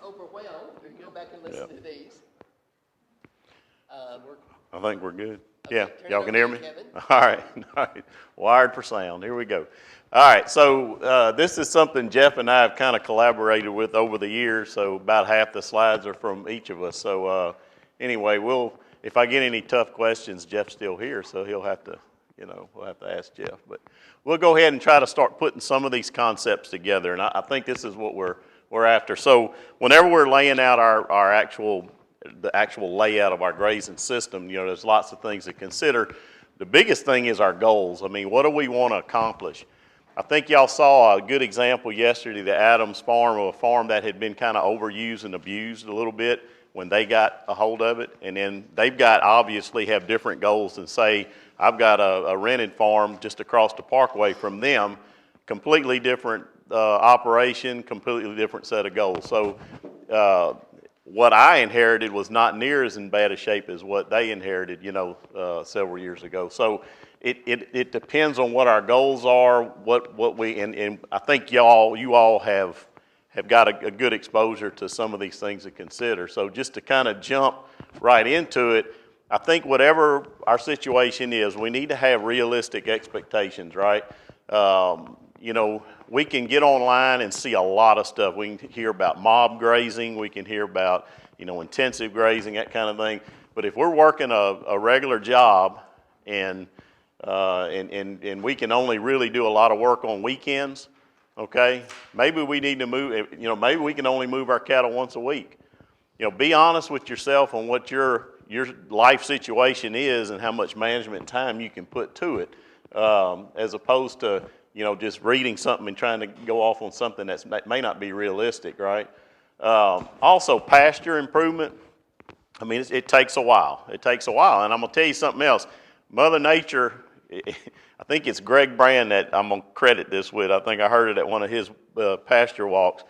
overwhelmed, we can go back and listen to these. I think we're good. Okay, Yeah, turn it y'all over can to hear you, me? Kevin. All right, all right. Wired for sound. Here we go. All right, so this is something Jeff and I have kind of collaborated with over the years. So about half the slides are from each of us. So anyway, if I get any tough questions, Jeff's still here, so he'll have to, we'll have to ask Jeff. But we'll go ahead and try to start putting some of these concepts together, and I think this is what we're after. So whenever we're laying out the actual layout of our grazing system, there's lots of things to consider. The biggest thing is our goals. I mean, what do we want to accomplish? I think y'all saw a good example yesterday, the Adams farm, of a farm that had been kind of overused and abused a little bit when they got a hold of it. And then they've obviously have different goals than, say, I've got a rented farm just across the parkway from them, completely different operation, completely different set of goals. So what I inherited was not near as in bad a shape as what they inherited, several years ago. So it depends on what our goals are, what we, and I think you all have got a good exposure to some of these things to consider. So just to kind of jump right into it, I think whatever our situation is, we need to have realistic expectations, right? We can get online and see a lot of stuff. We can hear about mob grazing, we can hear about, intensive grazing, that kind of thing. But if we're working a regular job and we can only really do a lot of work on weekends, okay, maybe we need to move, maybe we can only move our cattle once a week. Be honest with yourself on what your life situation is and how much management time you can put to it, as opposed to, just reading something and trying to go off on something that may not be realistic, right? Also, pasture improvement, I mean, it takes a while. It takes a while, and I'm going to tell you something else. Mother Nature, I think it's Greg Brand that I'm going to credit this with. I think I heard it at one of his pasture walks.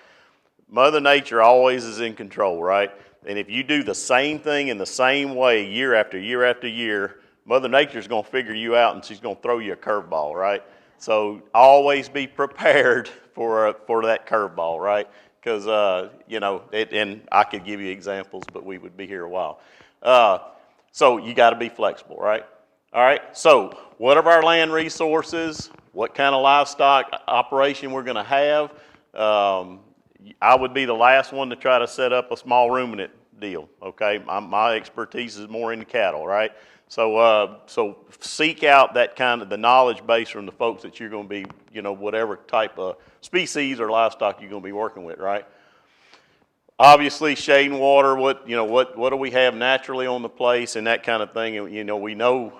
Mother Nature always is in control, right? And if you do the same thing in the same way year after year after year, Mother Nature's going to figure you out and she's going to throw you a curveball, right? So always be prepared for that curveball, right? Because, and I could give you examples, but we would be here a while. So you got to be flexible, right? All right, so what are our land resources? What kind of livestock operation we're going to have? I would be the last one to try to set up a small ruminant deal, okay? My expertise is more in the cattle, right? So seek out that kind of the knowledge base from the folks that you're going to be, whatever type of species or livestock you're going to be working with, right? Obviously, shade and water. What do we have naturally on the place and that kind of thing. And, we know,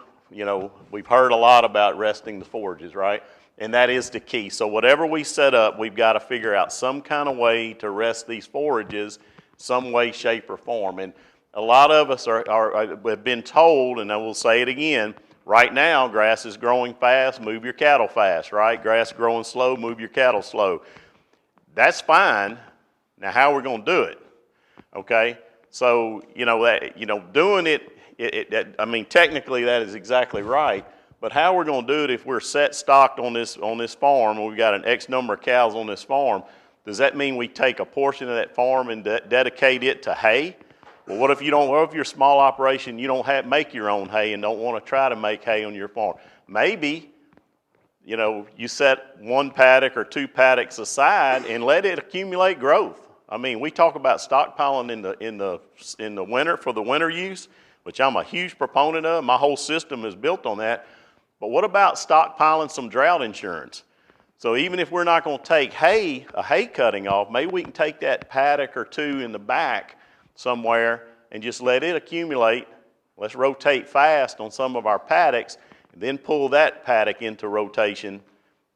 we've heard a lot about resting the forages, right? And that is the key. So whatever we set up, we've got to figure out some kind of way to rest these forages, some way, shape, or form. And a lot of us have been told, and I will say it again, right now grass is growing fast, move your cattle fast, right? Grass growing slow, move your cattle slow. That's fine. Now how are we going to do it? Okay? So, doing it, I mean, technically that is exactly right. But how we're going to do it if we're stocked on this farm and we've got an X number of cows on this farm, does that mean we take a portion of that farm and dedicate it to hay? Well, what if you're a small operation, you don't make your own hay and don't want to try to make hay on your farm? Maybe, you set one paddock or two paddocks aside and let it accumulate growth. I mean, we talk about stockpiling in the winter for the winter use, which I'm a huge proponent of. My whole system is built on that. But what about stockpiling some drought insurance? So even if we're not going to take a hay cutting off, maybe we can take that paddock or two in the back somewhere and just let it accumulate. Let's rotate fast on some of our paddocks and then pull that paddock into rotation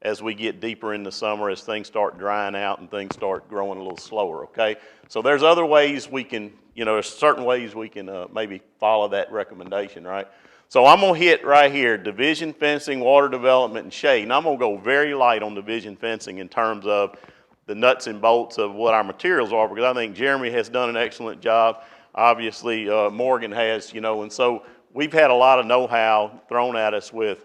as we get deeper in the summer, as things start drying out and things start growing a little slower, okay? So there's other ways we can, there's certain ways we can maybe follow that recommendation, right? So I'm going to hit right here, division fencing, water development, and shade. And I'm going to go very light on division fencing in terms of the nuts and bolts of what our materials are, because I think Jeremy has done an excellent job. Obviously, Morgan has, and so we've had a lot of know-how thrown at us with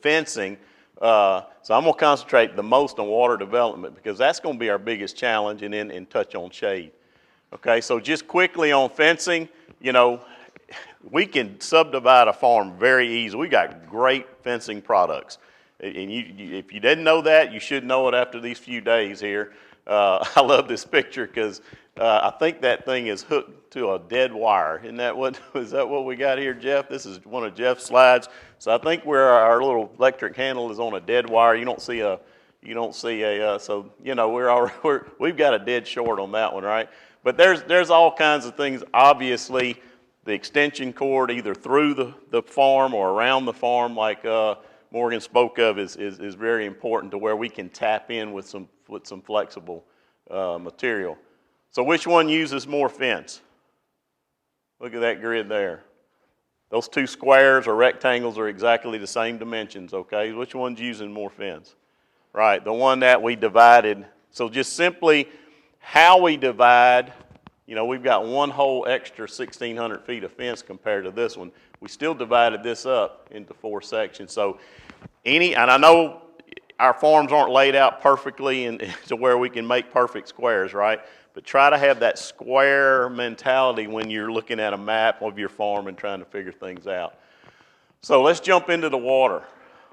fencing. So I'm going to concentrate the most on water development because that's going to be our biggest challenge, and then touch on shade. Okay, so just quickly on fencing, you know, we can subdivide a farm very easily. We got great fencing products. And if you didn't know that, you should know it after these few days here. I love this picture because I think that thing is hooked to a dead wire. Is that what we got here, Jeff? This is one of Jeff's slides. So I think where our little electric handle is on a dead wire. You don't see a, so you know we've got a dead short on that one, right? But there's all kinds of things. Obviously, the extension cord either through the farm or around the farm, like Morgan spoke of, is very important to where we can tap in with some flexible material. So which one uses more fence? Look at that grid there. Those two squares or rectangles are exactly the same dimensions, okay? Which one's using more fence? Right, the one that we divided. So just simply how we divide, you know, we've got one whole extra 1,600 feet of fence compared to this one. We still divided this up into 4 sections. So and I know our farms aren't laid out perfectly to where we can make perfect squares, right? But try to have that square mentality when you're looking at a map of your farm and trying to figure things out. So let's jump into the water,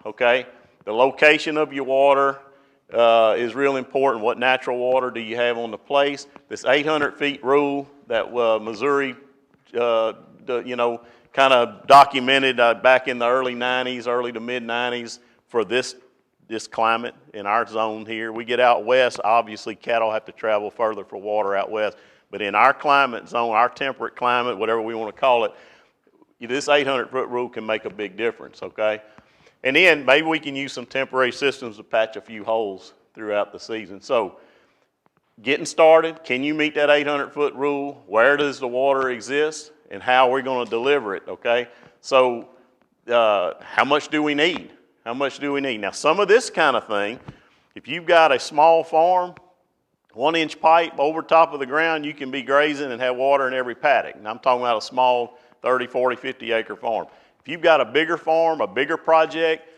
okay? The location of your water is real important. What natural water do you have on the place? This 800 feet rule that Missouri, kind of documented back in the early 90s, early to mid 90s for this climate in our zone here. We get out west, obviously cattle have to travel further for water out west. But in our climate zone, our temperate climate, whatever we want to call it, this 800-foot rule can make a big difference, okay? And then maybe we can use some temporary systems to patch a few holes throughout the season. So getting started, can you meet that 800-foot rule? Where does the water exist? And how are we going to deliver it, okay? So how much do we need? How much do we need? Now, some of this kind of thing, if you've got a small farm, 1-inch pipe over top of the ground, you can be grazing and have water in every paddock. And I'm talking about a small 30, 40, 50 acre farm. If you've got a bigger farm, a bigger project,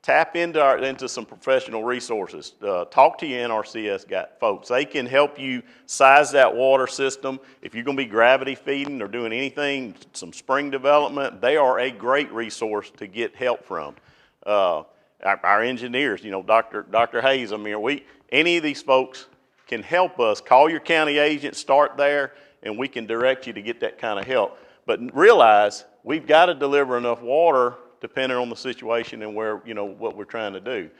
tap into some professional resources. Talk to your NRCS folks. They can help you size that water system. If you're going to be gravity feeding or doing anything, some spring development, they are a great resource to get help from. Our engineers, you know, Dr. Hayes, I mean, any of these folks can help us. Call your county agent, start there, and we can direct you to get that kind of help. But realize we've got to deliver enough water depending on the situation and where, you know, what we're trying to do.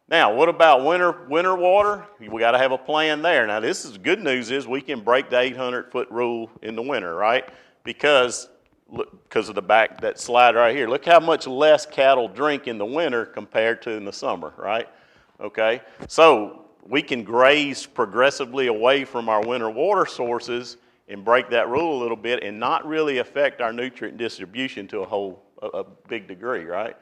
Now, what about winter water? We got to have a plan there. Now, this is good news is we can break the 800-foot rule in the winter, right? Because of that slide right here. Look how much less cattle drink in the winter compared to in the summer, right? Okay, so we can graze progressively away from our winter water sources and break that rule a little bit and not really affect our nutrient distribution to a big degree, right?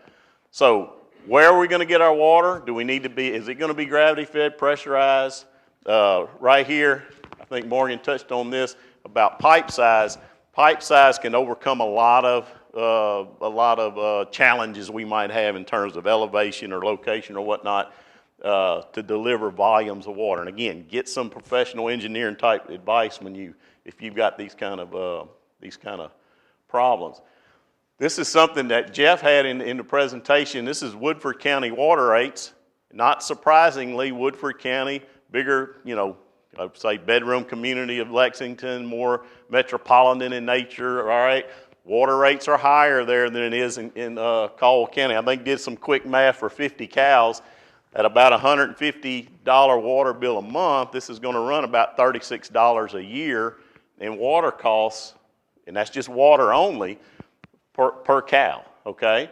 So where are we going to get our water? Do we need to be, is it going to be gravity fed, pressurized? Right here, I think Morgan touched on this about pipe size. Pipe size can overcome a lot of challenges we might have in terms of elevation or location or whatnot to deliver volumes of water. And again, get some professional engineering type advice if you've got these kind of problems. This is something that Jeff had in the presentation. This is Woodford County water rates. Not surprisingly, Woodford County, bigger, you know, I'd say bedroom community of Lexington, more metropolitan in nature, all right? Water rates are higher there than it is in Caldwell County. I think did some quick math for 50 cows at about $150 water bill a month. This is going to run about $36 a year in water costs, and that's just water only, per cow, okay?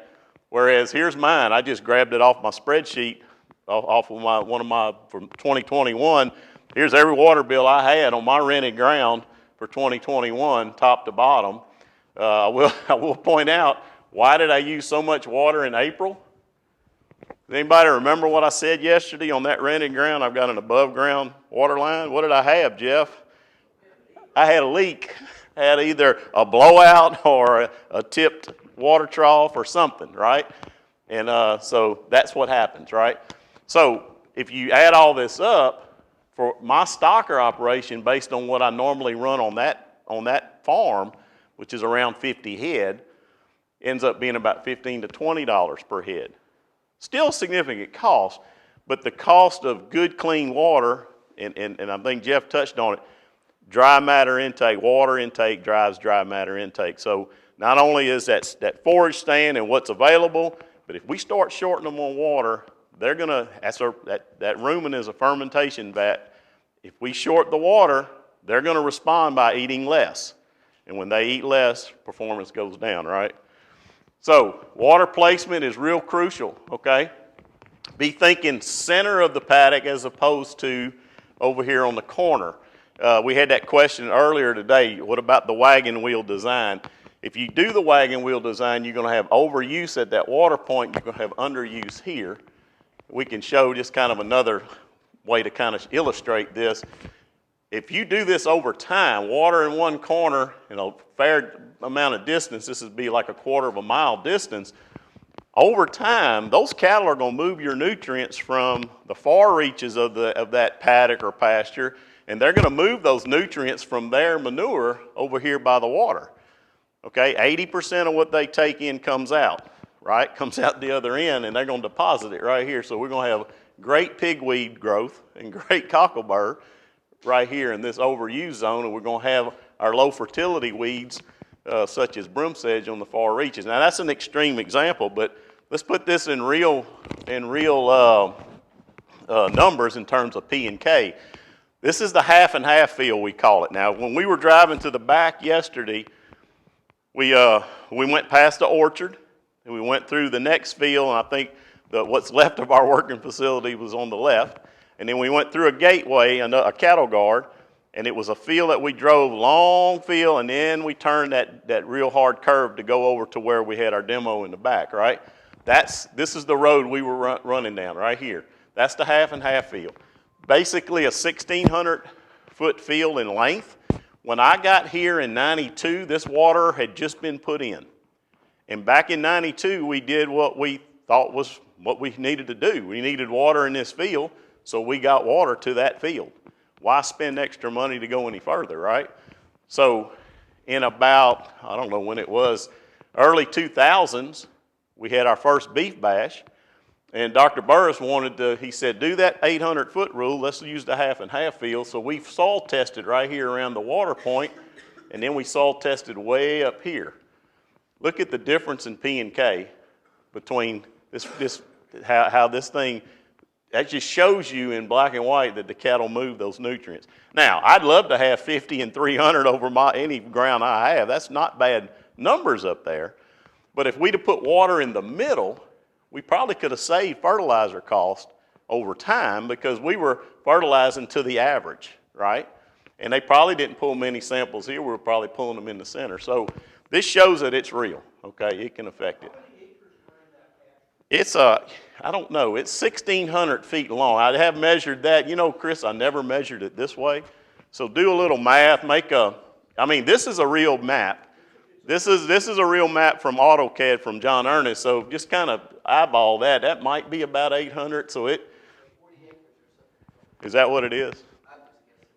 Whereas here's mine. I just grabbed it off my spreadsheet, off of one of my from 2021. Here's every water bill I had on my rented ground for 2021, top to bottom. I will point out, why did I use so much water in April? Does anybody remember what I said yesterday on that rented ground? I've got an above ground water line. What did I have, Jeff? I had a leak. I had either a blowout or a tipped water trough or something, right? And so that's what happens, right? So if you add all this up, For my stocker operation, based on what I normally run on that farm, which is around 50 head, ends up being about $15 to $20 per head. Still significant cost, but the cost of good clean water, and I think Jeff touched on it, dry matter intake, water intake drives dry matter intake. So not only is that forage stand and what's available, but if we start shorting them on water, they're gonna, that rumen is a fermentation vat. If we short the water, they're gonna respond by eating less. And when they eat less, performance goes down, right? So water placement is real crucial, okay? Be thinking center of the paddock as opposed to over here on the corner. We had that question earlier today, what about the wagon wheel design? If you do the wagon wheel design, you're gonna have overuse at that water point, you're gonna have underuse here. We can show just kind of another way to kind of illustrate this. If you do this over time, water in one corner in a fair amount of distance, this would be like a quarter of a mile distance, over time, those cattle are going to move your nutrients from the far reaches of that paddock or pasture, and they're going to move those nutrients from their manure over here by the water. Okay, 80% of what they take in comes out, right? Comes out the other end, and they're going to deposit it right here. So we're going to have great pigweed growth and great cockleburr right here in this overused zone, and we're going to have our low fertility weeds such as broom sedge on the far reaches. Now that's an extreme example, but let's put this in real numbers in terms of P and K. This is the half and half field, we call it. Now when we were driving to the back yesterday, we went past the orchard and we went through the next field, and I think what's left of our working facility was on the left. And then we went through a gateway, a cattle guard, and it was a field that we drove, long field, and then we turned that real hard curve to go over to where we had our demo in the back, right? This is the road we were running down right here. That's the half and half field. Basically a 1,600-foot field in length. When I got here in 92, this water had just been put in. And back in 92, we did what we thought was what we needed to do. We needed water in this field, so we got water to that field. Why spend extra money to go any further, right? So in about, I don't know when it was, early 2000s, we had our first beef bash, and Dr. Burris wanted to, he said, do that 800-foot rule, let's use the half and half field. So we soil tested right here around the water point, and then we soil tested way up here. Look at the difference in P and K between how this thing, that just shows you in black and white that the cattle move those nutrients. Now, I'd love to have 50 and 300 over any ground I have. That's not bad numbers up there. But if we'd have put water in the middle, we probably could have saved fertilizer cost over time because we were fertilizing to the average, right? And they probably didn't pull many samples here. We were probably pulling them in the center. So this shows that it's real, okay? It can affect it. It's I don't know, it's 1,600 feet long. I have measured that. You know, Chris, I never measured it this way. So do a little math, I mean, this is a real map. This is a real map from AutoCAD from John Ernest. So just kind of eyeball that. That might be about 800. So is that what it is?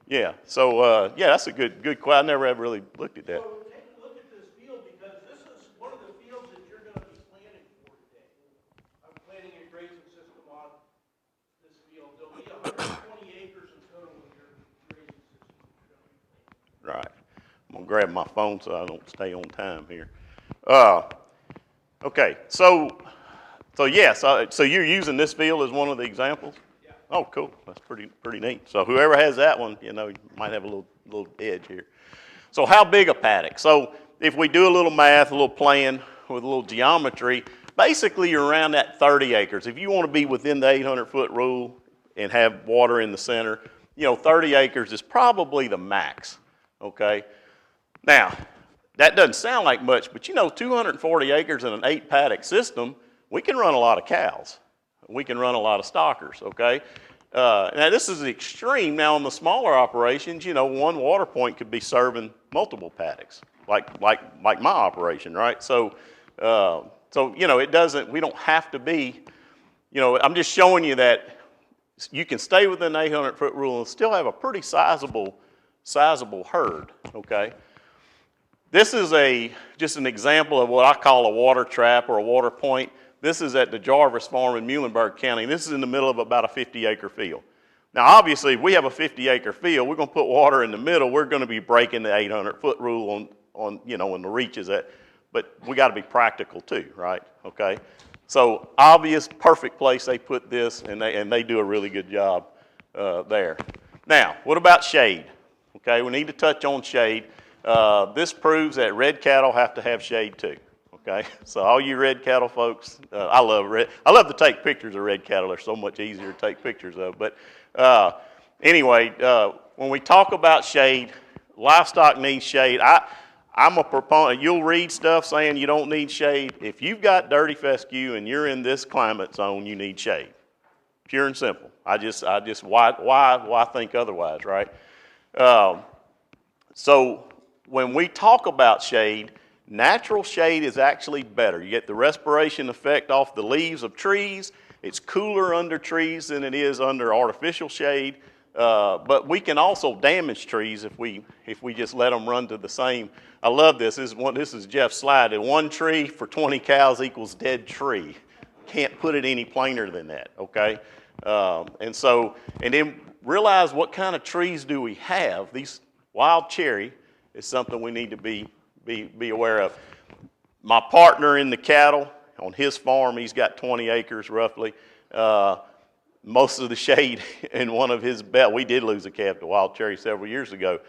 Yeah. So yeah, that's a good question. I never have really looked at that. So take a look at this field because this is one of the fields that you're going to be planning for today. I'm planning a grazing system on this field. There'll be 120 acres in total of your grazing system that you're going to be planting. Right. I'm going to grab my phone so I don't stay on time here. Okay, so yes, so you're using this field as one of the examples? Yeah. Oh, cool. That's pretty neat. So whoever has that one, you know, might have a little edge here. So how big a paddock? So if we do a little math, a little playing with a little geometry, basically you're around that 30 acres. If you want to be within the 800-foot rule and have water in the center, you know, 30 acres is probably the max, okay? Now, that doesn't sound like much, but you know, 240 acres in an 8-paddock system, we can run a lot of cows. We can run a lot of stockers, okay? Now, this is extreme. Now, on the smaller operations, you know, one water point could be serving multiple paddocks, like my operation, right? So you know, we don't have to be, you know, I'm just showing you that you can stay within the 800-foot rule and still have a pretty sizable herd, okay? This is just an example of what I call a water trap or a water point. This is at the Jarvis Farm in Muhlenberg County. This is in the middle of about a 50-acre field. Now, obviously, if we have a 50-acre field, we're going to put water in the middle. We're going to be breaking the 800-foot rule on when the reach is at. But we got to be practical too, right? Okay. So obvious, perfect place they put this, and they do a really good job there. Now, what about shade? Okay, we need to touch on shade. This proves that red cattle have to have shade too. Okay, so all you red cattle folks, I love to take pictures of red cattle. They're so much easier to take pictures of. But anyway, when we talk about shade, livestock needs shade. I'm a proponent. You'll read stuff saying you don't need shade. If you've got dirty fescue and you're in this climate zone, you need shade. Pure and simple. Why think otherwise, right? So when we talk about shade, natural shade is actually better. You get the respiration effect off the leaves of trees. It's cooler under trees than it is under artificial shade. But we can also damage trees if we just let them run to the same. I love this. This is Jeff's slide. And 1 tree for 20 cows equals dead tree. Can't put it any plainer than that. Okay, and then realize what kind of trees do we have. These wild cherry is something we need to be aware of. My partner in the cattle on his farm, he's got 20 acres roughly. Most of the shade in one of his belt, we did lose a calf to wild cherry several years ago,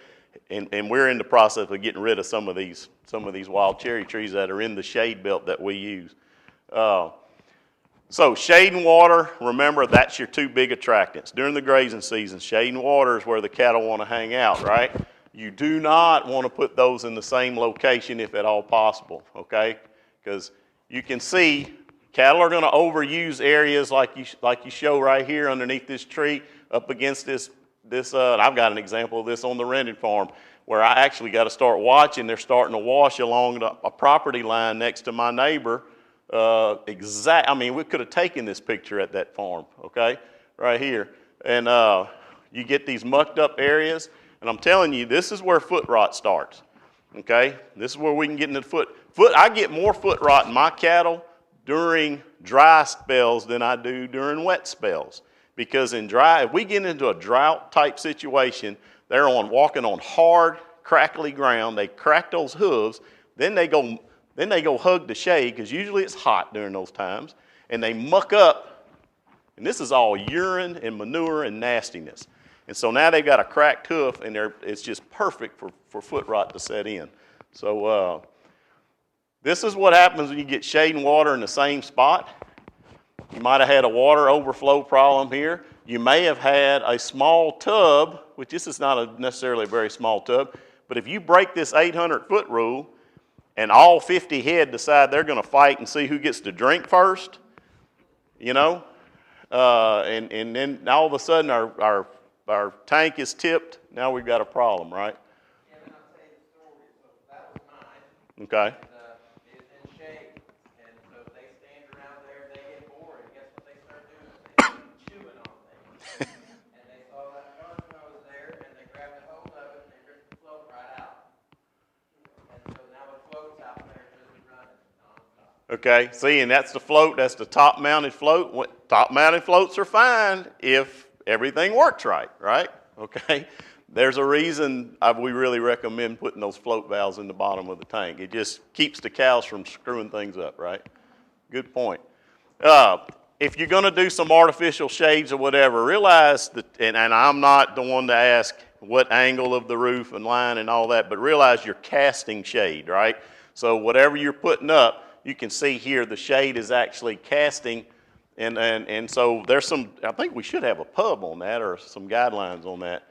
and we're in the process of getting rid of some of these wild cherry trees that are in the shade belt that we use. So shade and water, remember that's your 2 big attractants. During the grazing season, shade and water is where the cattle want to hang out, right? You do not want to put those in the same location if at all possible, okay? Because you can see cattle are going to overuse areas like you show right here underneath this tree up against this. I've got an example of this on the rented farm where I actually got to start watching. They're starting to wash along a property line next to my neighbor. I mean, we could have taken this picture at that farm, okay, right here. And you get these mucked up areas, and I'm telling you, this is where foot rot starts, okay? This is where we can get into foot. I get more foot rot in my cattle during dry spells than I do during wet spells. Because if we get into a drought type situation, they're walking on hard, crackly ground. They crack those hooves, then they go hug the shade, because usually it's hot during those times, and they muck up, and this is all urine and manure and nastiness. And so now they've got a cracked hoof, and it's just perfect for foot rot to set in. So this is what happens when you get shade and water in the same spot. You might have had a water overflow problem here. You may have had a small tub, which this is not necessarily a very small tub, but if you break this 800-foot rule and all 50 head decide they're going to fight and see who gets to drink first, and then all of a sudden our tank is tipped, now we've got a problem, right? Yeah, and I'll tell you the story. So that was mine. Okay. It's in shade. And so they stand around there, they get bored, and guess what they start doing? They start chewing on things. And they saw that garden hose there, and they grabbed a hold of it, and they ripped the float right out. And so now the float's out there just running nonstop. Okay, see, and that's the float, that's the top-mounted float. Top-mounted floats are fine if everything works right? Okay, there's a reason we really recommend putting those float valves in the bottom of the tank. It just keeps the cows from screwing things up, right? Good point. If you're going to do some artificial shades or whatever, realize that, and I'm not the one to ask what angle of the roof and line and all that, but realize you're casting shade, right? So whatever you're putting up, you can see here the shade is actually casting. And so there's some, I think we should have a pub on that or some guidelines on that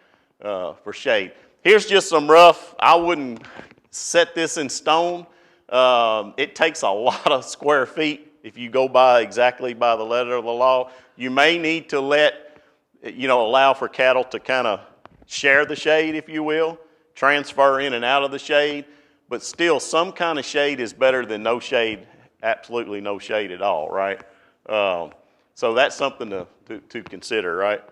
for shade. Here's just some rough, I wouldn't set this in stone. It takes a lot of square feet if you go exactly by the letter of the law. You may need to allow for cattle to kind of share the shade, if you will, transfer in and out of the shade, but still some kind of shade is better than no shade, absolutely no shade at all, right? So that's something to consider, right?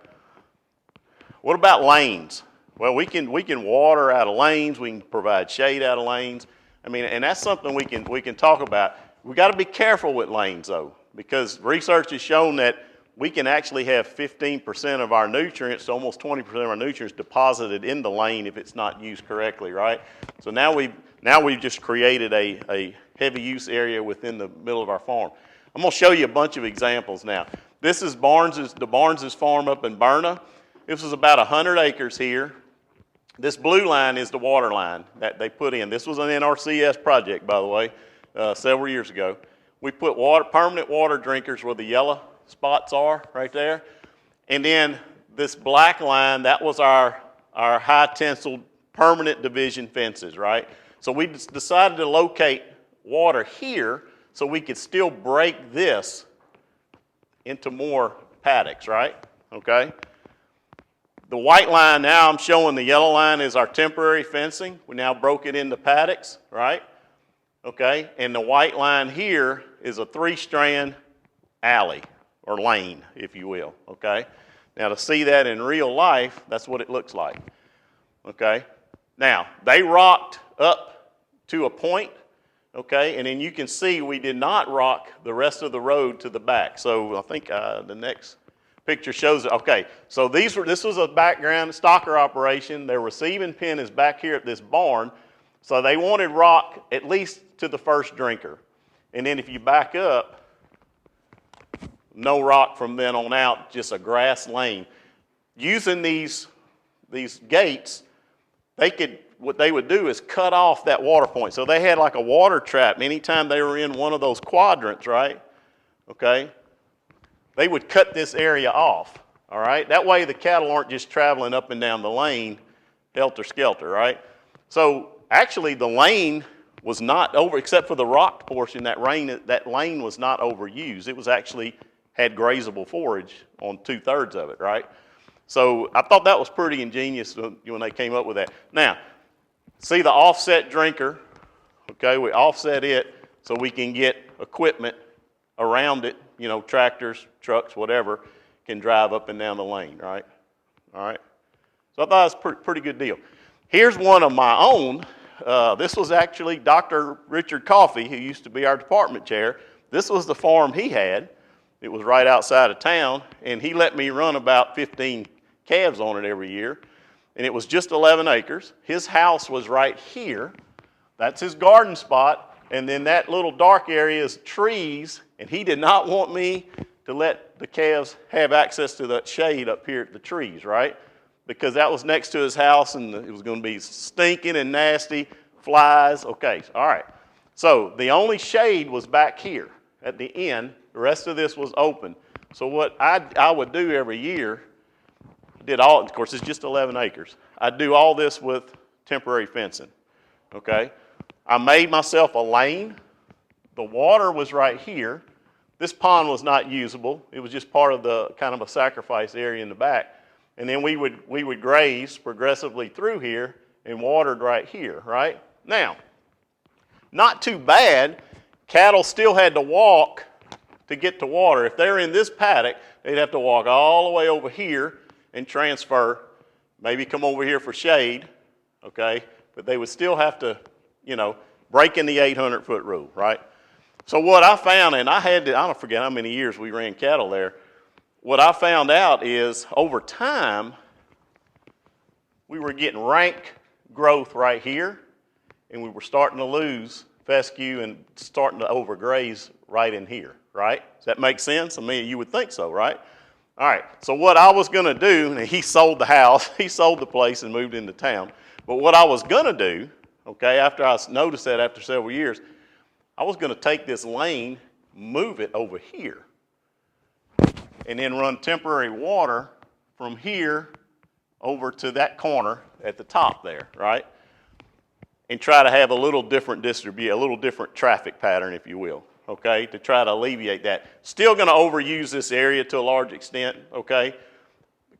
What about lanes? Well, we can water out of lanes. We can provide shade out of lanes. I mean, and that's something we can talk about. We got to be careful with lanes though, because research has shown that we can actually have 15% of our nutrients, almost 20% of our nutrients deposited in the lane if it's not used correctly, right? So now we've just created a heavy use area within the middle of our farm. I'm going to show you a bunch of examples now. This is the Barnes's farm up in Berna. This was about 100 acres here. This blue line is the water line that they put in. This was an NRCS project, by the way, several years ago. We put permanent water drinkers where the yellow spots are right there. And then this black line, that was our high tensile permanent division fences, right? So we decided to locate water here so we could still break this into more paddocks, right? Okay. The white line now I'm showing, the yellow line is our temporary fencing. We now broke it into paddocks, right? Okay. And the white line here is a 3-strand alley or lane, if you will. Okay. Now to see that in real life, that's what it looks like. Okay. Now they rocked up to a point. Okay, and then you can see we did not rock the rest of the road to the back. So I think the next picture shows it. Okay, so this was a background stocker operation. Their receiving pen is back here at this barn. So they wanted rock at least to the first drinker. And then if you back up, no rock from then on out, just a grass lane. Using these gates, what they would do is cut off that water point. So they had like a water trap. Anytime they were in one of those quadrants, right? Okay, they would cut this area off. All right, that way the cattle aren't just traveling up and down the lane, helter-skelter, right? So actually the lane was not over, except for the rocked portion, that lane was not overused. It was actually had grazable forage on 2/3 of it, right? So I thought that was pretty ingenious when they came up with that. Now, see the offset drinker, okay, we offset it so we can get equipment around it, you know, tractors, trucks, whatever, can drive up and down the lane, right? All right. So I thought it was a pretty good deal. Here's one of my own. This was actually Dr. Richard Coffey, who used to be our department chair. This was the farm he had. It was right outside of town, and he let me run about 15 calves on it every year. And it was just 11 acres. His house was right here. That's his garden spot. And then that little dark area is trees. And he did not want me to let the calves have access to that shade up here at the trees, right? Because that was next to his house and it was going to be stinking and nasty, flies. Okay, all right. So the only shade was back here at the end. The rest of this was open. So what I would do every year, of course, it's just 11 acres. I do all this with temporary fencing, okay? I made myself a lane. The water was right here. This pond was not usable. It was just part of the kind of a sacrifice area in the back. And then we would graze progressively through here and watered right here, right? Now, not too bad. Cattle still had to walk to get to water. If they're in this paddock, they'd have to walk all the way over here and transfer, maybe come over here for shade, okay? But they would still have to, you know, break in the 800-foot rule, right? So what I found, and I don't forget how many years we ran cattle there, what I found out is over time, we were getting rank growth right here, and we were starting to lose fescue and starting to overgraze right in here, right? Does that make sense? I mean, you would think so, right? All right, so what I was going to do, and he sold the house, he sold the place and moved into town. But what I was going to do, okay, after I noticed that after several years, I was going to take this lane, move it over here, and then run temporary water from here over to that corner at the top there, right? And try to have a little different a little different traffic pattern, if you will. Okay, to try to alleviate that. Still going to overuse this area to a large extent, okay?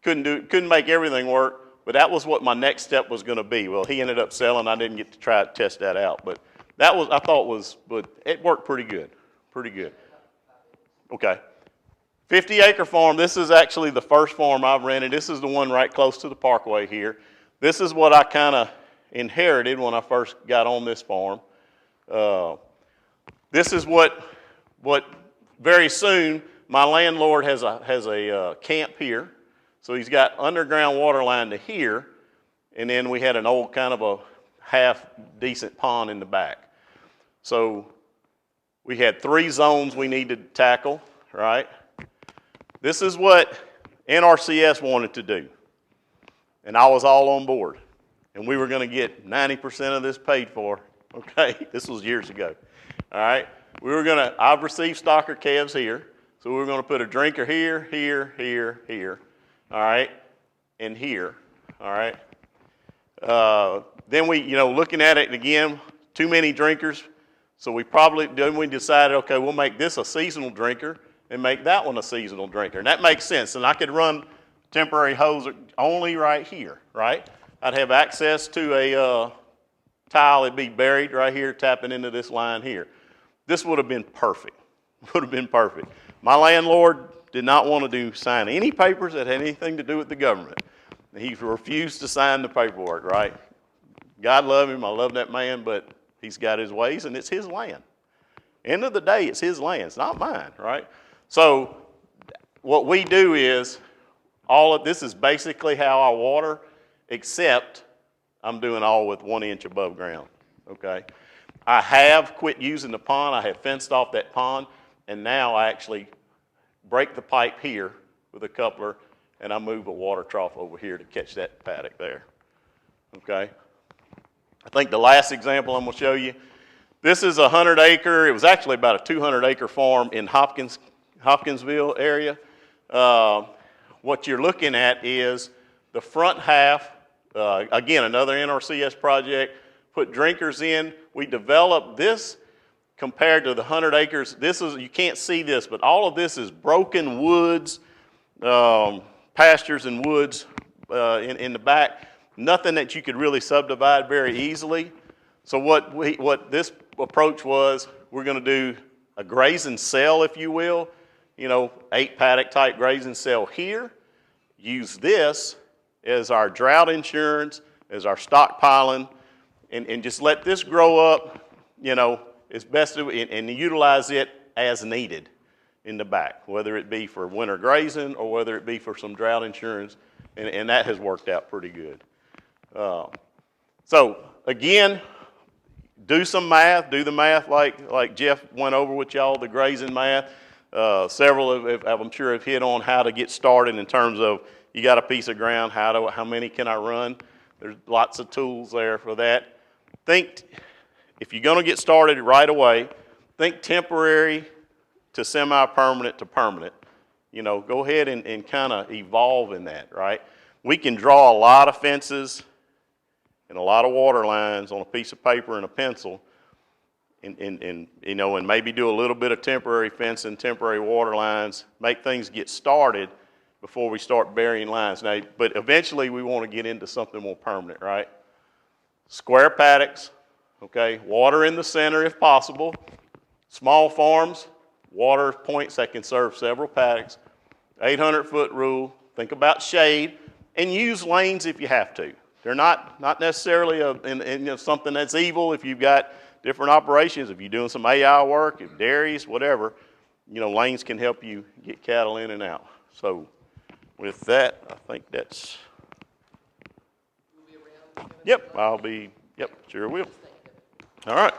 Couldn't make everything work, but that was what my next step was going to be. Well, he ended up selling. I didn't get to try to test that out, but that was, I thought but it worked pretty good, Okay. 50-acre farm. This is actually the first farm I've rented. This is the one right close to the parkway here. This is what I kind of inherited when I first got on this farm. This is what very soon my landlord has a camp here. So he's got underground water line to here, and then we had an old kind of a half decent pond in the back. So we had 3 zones we needed to tackle, right? This is what NRCS wanted to do, and I was all on board, and we were going to get 90% of this paid for, okay? This was years ago, all right? I've received stocker calves here, so we were going to put a drinker here, here, here, here, all right, and here, all right? Then we, looking at it again, too many drinkers, so we decided, okay, we'll make this a seasonal drinker and make that one a seasonal drinker. And that makes sense. And I could run temporary hose only right here, right? I'd have access to a tile that'd be buried right here, tapping into this line here. This would have been perfect. Would have been perfect. My landlord did not want to sign any papers that had anything to do with the government. He refused to sign the paperwork, right? God love him. I love that man, but he's got his ways, and it's his land. End of the day, it's his land. It's not mine, right? So what we do is, all of this is basically how I water, except I'm doing all with 1 inch above ground, okay? I have quit using the pond. I have fenced off that pond, and now I actually break the pipe here with a coupler, and I move a water trough over here to catch that paddock there, okay? I think the last example I'm going to show you, this is a 100-acre, it was actually about a 200-acre farm in Hopkinsville area. What you're looking at is the front half, again, another NRCS project, put drinkers in. We developed this compared to the 100 acres. This is, you can't see this, but all of this is broken woods, pastures and woods in the back. Nothing that you could really subdivide very easily. So what this approach was, we're going to do a grazing cell, if you will, 8 paddock type grazing cell here. Use this as our drought insurance, as our stockpiling, and just let this grow up, as best, and utilize it as needed in the back, whether it be for winter grazing or whether it be for some drought insurance, and that has worked out pretty good. So again, do some math, do the math like Jeff went over with y'all, the grazing math. Several of I'm sure have hit on how to get started in terms of, you got a piece of ground, how many can I run? There's lots of tools there for that. Think, if you're going to get started right away, think temporary to semi-permanent to permanent. Go ahead and kind of evolve in that, right? We can draw a lot of fences and a lot of water lines on a piece of paper and a pencil, and maybe do a little bit of temporary fencing, temporary water lines, make things get started before we start burying lines. Now, but eventually we want to get into something more permanent, right? Square paddocks, okay? Water in the center if possible. Small farms, water points that can serve several paddocks. 800-foot rule. Think about shade, and use lanes if you have to. They're not necessarily something that's evil if you've got different operations. If you're doing some AI work, if dairies, whatever, lanes can help you get cattle in and out. So with that, I think that's. You'll be around? Yep, sure will. All right.